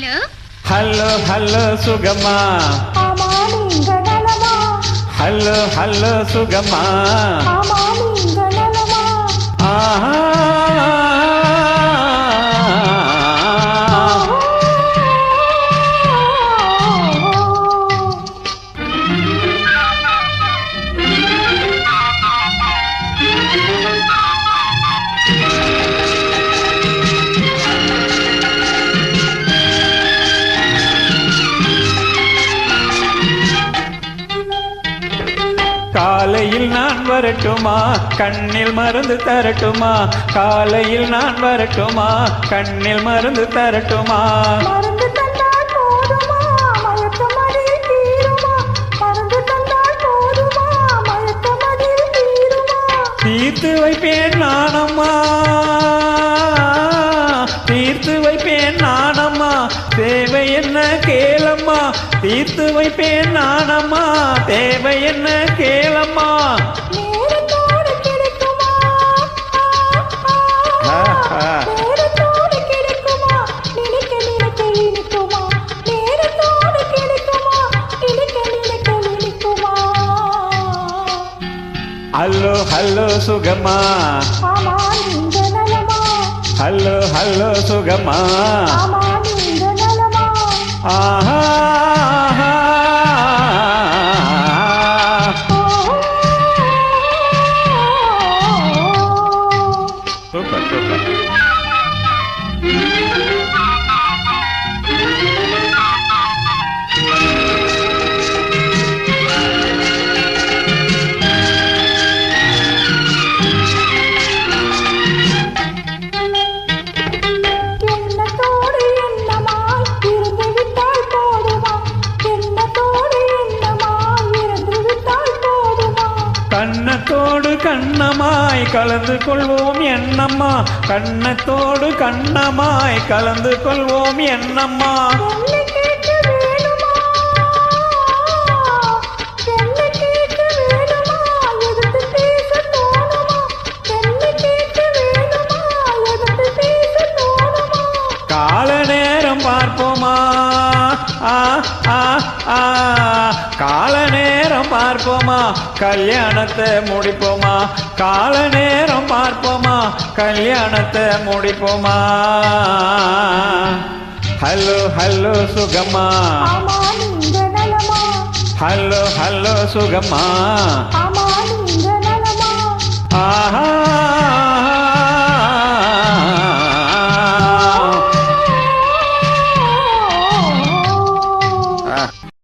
hello hello hello சுகமா ஆமா நீங்க நலமா ஹலோ ஹலோ சுகமா ஆமா நீங்க நலமா ஆஹா காலையில் நான் வரட்டுமா கண்ணில் மருந்து தரட்டுமா காலையில் நான் வரட்டுமா கண்ணில் மருந்து தரட்டுமா மருந்து தந்தால் போதுமா மயக்கமதில் தீருமா மருந்து தந்தால் போதுமா மயக்கமதில் தீருமா தீர்த்து வைப்பேன் நானம்மா தீர்த்து வைப்பேன் நானம்மா தேவை என்ன கேளம்மா தீர்த்து வைப்பேன் நானம்மா தேவை என்ன கேளம்மா நேரத்தோடு கிடைக்குமா நேரத்தோடு கிடைக்குமா நினைக்க நினைக்க இனிக்குமா நேரத்தோடு கிடைக்குமா நினைக்க நினைக்க இனிக்குமா ஹலோ ஹலோ சுகமா ஆமா நீங்க நலமா ஹலோ ஹலோ சுகமா ஆமா நீங்க நலமா ஆஹா சூப்பர் சூப்பர் எண்ணத்தோடு எண்ணமாய் இருந்து விட்டால் போதுமா எண்ணத்தோடு எண்ணமாய் இருந்து விட்டால் போதுமா கண்ணத்தோடு கண்ணமாய் கலந்து கொள்வோம் என்னம்மா கண்ணத்தோடு கண்ணமாய் கலந்து கொள்வோம் என்னம்மா என்னை கேட்க வேணுமா என்னை கேட்க வேணுமா எதிர்த்து பேச தோணுமா என்னை கேட்க வேணுமா எதிர்த்து பேச தோணுமா கால நேரம் பார்ப்போமா ஆ ஆ ஆ கால நேரம் பார்ப்போமா கல்யாணத்தை முடிப்போமா கால நேரம் பார்ப்போமா கல்யாணத்தை முடிப்போமா ஹலோ ஹலோ சுகமா ஆமா நீங்க நலமா ஹலோ ஹலோ சுகமா ஆமா நீங்க நலமா ஆஹா